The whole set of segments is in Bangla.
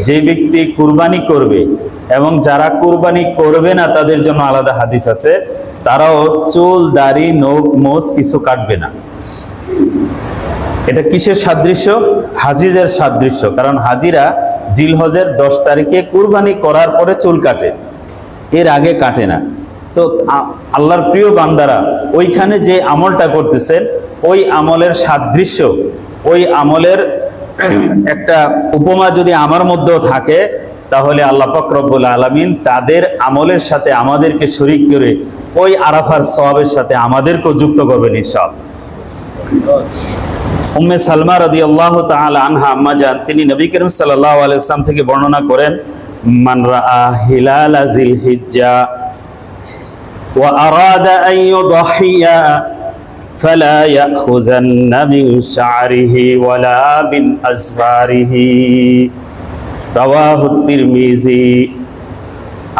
যে ব্যক্তি কুরবানি করবে এবং যারা কুরবানি করবে না তাদের জন্য আলাদা হাদিস আছে, তারাও চুল দাড়ি নখ মোজ কিছু কাটবে না। এটা কিসের সাদৃশ্য? হাজিদের সাদৃশ্য। কারণ হাজিরা জিলহজের 10 তারিখে কুরবানি করার পরে চুল কাটে, এর আগে কাটে না। তো আল্লাহর প্রিয় বান্দারা ওইখানে যে আমলটা করতেছেন, ওই আমলের সাদৃশ্য, ওই আমলের একটা উপমা যদি আমার মধ্যেও থাকে, তাহলে আল্লাহ পাক রব্বুল আলামিন তাদের আমলের সাথে আমাদেরকে শরীক করে ওই আরাফার সওয়াবের সাথে আমাদেরকেও যুক্ত করবেন ইনশাআল্লাহ। উম্মে সালমা রাদিয়াল্লাহু তাআলা আনহা আম্মা জান, তিনি নবী করিম সাল্লাল্লাহু আলাইহি ওয়াসাল্লাম থেকে বর্ণনা করেন, মান রাআ হিলাল জিলহিজ্জা ওয়া আরাদা আন ইউদহিয়া ফালা ইয়াখুযান্না মিন শা'রিহি ওয়ালা মিন আজফারিহি, রাওয়াহু তিরমিজি।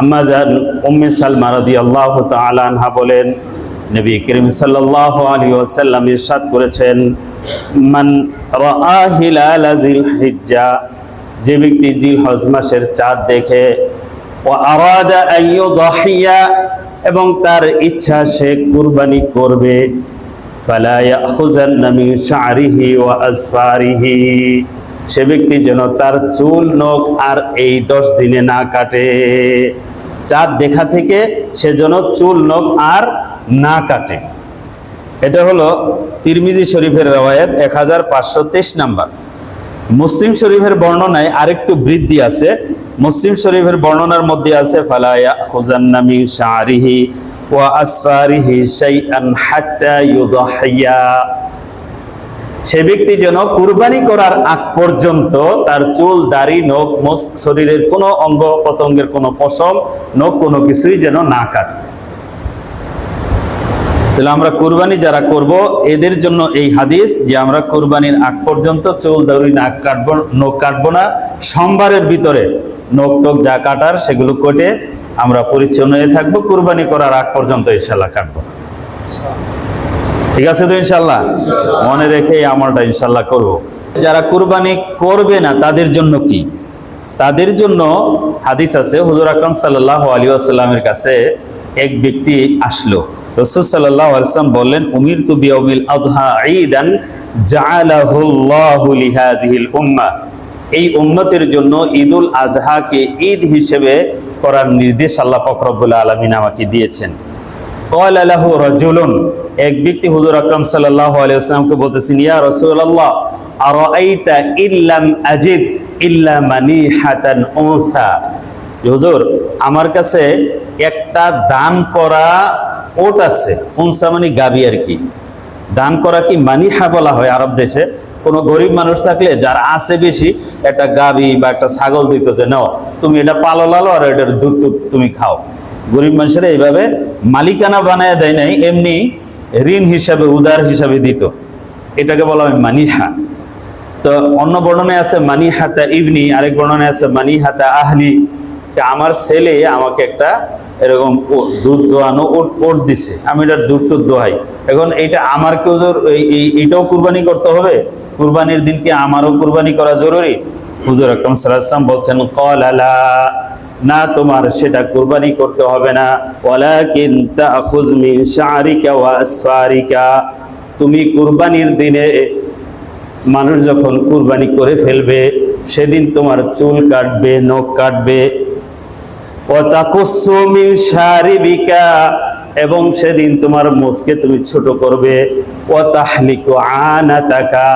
আম্মা জান উম্মে সালমা রাদিয়াল্লাহু তাআলা আনহা বলেন, নবী করিম সাল্লাল্লাহু আলাইহি ওয়াসাল্লাম ইরশাদ করেছেন, মান রাআ হিলাল জিলহিজ্জা, যে ব্যক্তি জিলহজ মাসের চাঁদ দেখে, ওয়া আরাদা আন ইউদহিয়া, এবং তার ইচ্ছা সে কুরবানি করবে, ফালা ইয়াখুযান্না মিন শা'রিহি ওয়া আজফারিহি, সে ব্যক্তি যেন তার চুল নখ আর এই 10 দিনে না কাটে। চাঁদ দেখা থেকে সে যেন চুল নখ আর না কাটে। এটা হলো তিরমিজি শরীফের রওয়ায়াত 1523 নাম্বার। মুসলিম শরীফের বর্ণনায় আরেকটু বৃদ্ধি আছে। মুসলিম শরীফের বর্ণনার মধ্যে আছে, ফালা ইয়াখুযান্না মিন শা'রিহি ওয়া আসফারিহি শাইআন হাত্তা ইউদহিয়া, সে ব্যক্তি যেন কুরবানি করার আগ পর্যন্ত তার চুল দাড়ি নখ মোজ শরীরের কোনো অঙ্গ প্রত্যঙ্গের কোনো পশম নখ কোনো কিছুই যেন না কাটে। তাহলে আমরা কুরবানি যারা করব এদের জন্য এই হাদিস, যে আমরা কুরবানির আগ পর্যন্ত চুল দাড়ি নাক কাটবো, নখ কাটবো না। সোমবারের ভিতরে নখ টক যা কাটার সেগুলো কেটে আমরা পরিচ্ছন্ন হয়ে থাকবো, কুরবানি করার আগ পর্যন্ত ইনশাআল্লাহ কাটবো। ঠিক আছে তো ইনশাআল্লাহ? মনে রেখে এই আমলটা ইনশাআল্লাহ করব। যারা কুরবানি করবে না তাদের জন্য কি? তাদের জন্য হাদিস আছে, হুজুর আকরাম সাল্লাল্লাহু আলাইহি ওয়াসাল্লামের কাছে এক ব্যক্তি আসলো। রাসূল সাল্লাল্লাহু আলাইহি ওয়াসাল্লাম বললেন, উমিরতু বিয়াউমিল আযহা ঈদান জাআলাহুল্লাহু লিহাযিহিল উম্মাহ, এই উম্মতের জন্য ঈদুল আযহাকে ঈদ হিসেবে করার নির্দেশ আল্লাহ পাক রব্বুল আলামিন আমাকে দিয়েছেন। ক্বালা লাহু রাজুলুন, এক ব্যক্তি হুজুর আকরাম সাল্লাল্লাহু আলাইহি ওয়াসাল্লামকে বলতেছেন, ইয়া রাসূলুল্লাহ আরাআইতা ইল্লাম আজিদ ইল্লা মানিহাতান উনসা, হুজুর আমার কাছে একটা দান করা ওট আছে, উনসা মানে গাবি আর কি। দান করা কি মানিহা বলা হয় আরব দেশে। কোনো গরিব মানুষ থাকলে যার আছে বেশি, একটা গাবি বা একটা ছাগল দিত, যে নাও তুমি এটা পালো লালো আর এটার দুধ তুমি খাও। গরিব মানুষেরা এইভাবে মালিকানা বানায় দেয় নাই, এমনি ঋণ হিসাবে উদার হিসাবে দিত। এটাকে বলা হয় মানিহা। তো অন্য বর্ণনায় আছে মানিহাতা ইবনি, আরেক বর্ণনায় আছে মানিহাতা আহলি, আমার ছেলে আমাকে একটা এরকম দুধ দোয়ানো ওট দিছে, আমি এটার দুধ টুধ দোয়াই। এখন এইটা আমার কেউ এইটাও কুরবানি করতে হবে? কুরবানির দিন কি আমারও কুরবানি করা জরুরি? হুজুর আকরাম সাল্লাল্লাহু আলাইহি ওয়াসাল্লাম বলছেন, ক্বালা লা, না তোমার সেটা কুরবানি করতে হবে না। ওয়ালাকিন তাখুয মিন শা'রিকা ওয়া আসফারিকা, তুমি কুরবানির দিনে মানুষ যখন কুরবানি করে ফেলবে সেদিন তোমার চুল কাটবে, নখ কাটবে। ওয়া তাকুসসু মিন শারিবিকা, এবং সেদিন তোমার মোজকে তুমি ছোট করবে। ওয়া তাহলিকু আনাতাকা,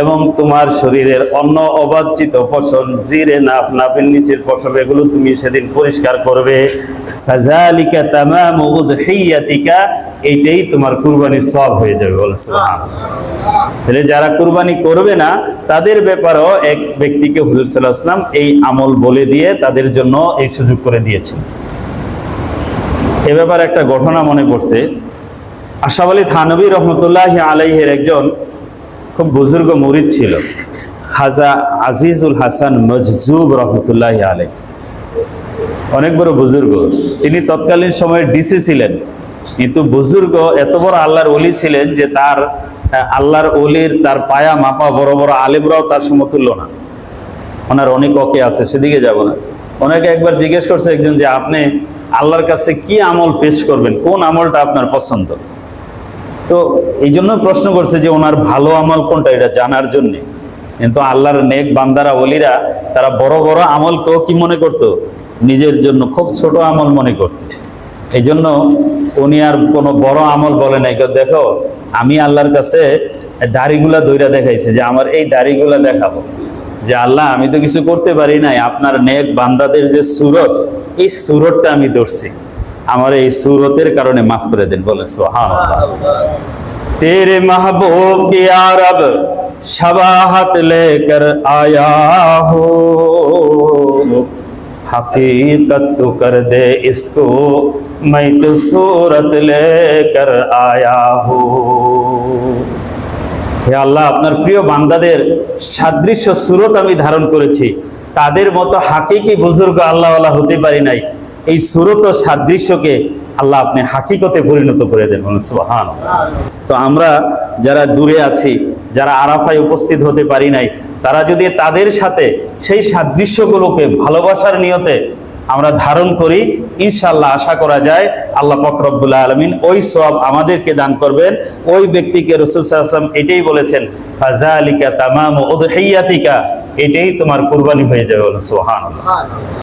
এবং তোমার শরীরের অন্য অবাঞ্ছিত পশম, জিরে নাপ, নাপের নিচের পশম, এগুলো তুমি সেদিন পরিষ্কার করবে। ফাযালিকা তামামু উদহিয়াতিকা, এইটাই তোমার কুরবানির সওয়াব হয়ে যাবে। বলে সুবহানাল্লাহ। তাহলে যারা কুরবানি করবে না তাদের ব্যাপারেও এক ব্যক্তিকে হুজুর সাল্লাল্লাহু আলাইহি ওয়াসাল্লাম এই আমল বলে দিয়ে তাদের জন্য এই সুযোগ করে দিয়েছেন। এ ব্যাপারে একটা ঘটনা মনে পড়ছে। আশরাফ আলী থানভী রহমতুল্লাহি আলাইহির একজন খুব বুজুর্গ মুরিদ ছিল, খাজা আজিজুল হাসান মজজুব রহমতুল্লাহি আলাইহি। অনেক বড় বুজুর্গ, তিনি তৎকালীন সময়ে ডিসি ছিলেন, কিন্তু বুজুর্গ এত বড় আল্লাহর ওলি ছিলেন যে তার আল্লাহর ওলির তার পায়া মাপা বড় বড় আলেমরাও তার সমতুল্য না। ওনার অনেক ওকে আছে, সেদিকে যাব না। ওনাকে একবার জিজ্ঞেস করছে একজন যে আপনি আল্লাহর কাছে কি আমল পেশ করবেন, কোন আমলটা আপনার পছন্দ? তো এই জন্য প্রশ্ন করছে যে ওনার ভালো আমল কোনটা, এটা জানার জন্য। কিন্তু আল্লাহর নেক বান্দারা, ওলিরা, তারা বড় বড় আমলকেও কি মনে করতো? নিজের জন্য খুব ছোট আমল মনে করত। এই জন্য উনি আর কোনো বড় আমল বলে নাই। দেখো আমি আল্লাহর কাছে দাড়িগুলা দইরা দেখাইছি যে আমার এই দাড়িগুলা দেখাবো, যে আল্লাহ আমি তো কিছু করতে পারি নাই, আপনার নেক বান্দাদের যে সুরত, এই সুরতটা আমি ধরছি, আমার এই সুরতের কারণে মাফ করে দেন। বলেন সুবহানাল্লাহ। তেরে মাহবুব কি আরব शबाहत लेकर आया हो, हकीकत तो कर दे इसको, मैं तो सूरत लेकर आया हो। হে আল্লাহ, আপনার প্রিয় বান্দাদের সাদৃশ্য সুরত আমি ধারণ করেছি, তাদের মতো হাকিকি বুজুর্গ আল্লাহওয়ালা হতে পারি নাই, এই সুরত ও সাদৃশ্যকে আল্লাহ আপনি হাকিকতে পরিণত করে দেন। সুবহানাল্লাহ। তো আমরা যারা দূরে আছি, যারা আরাফায় উপস্থিত হতে পারি নাই, তারা যদি তাদের সাথে সেই সাদৃশ্যগুলোকে ভালোবাসার নিয়তে আমরা ধারণ করি, ইনশাআল্লাহ আশা করা যায় আল্লাহ পাক রব্বুল আলামিন ওই সওয়াব আমাদেরকে দান করবেন। ওই ব্যক্তিকে রাসূল সাল্লাল্লাহু আলাইহি ওয়াসাল্লাম এটাই বলেছেন, ফাযালিকা তামামু উদহিয়াতিকা, এটাই তোমার কুরবানি হয়ে যাবে। সুবহানাল্লাহ।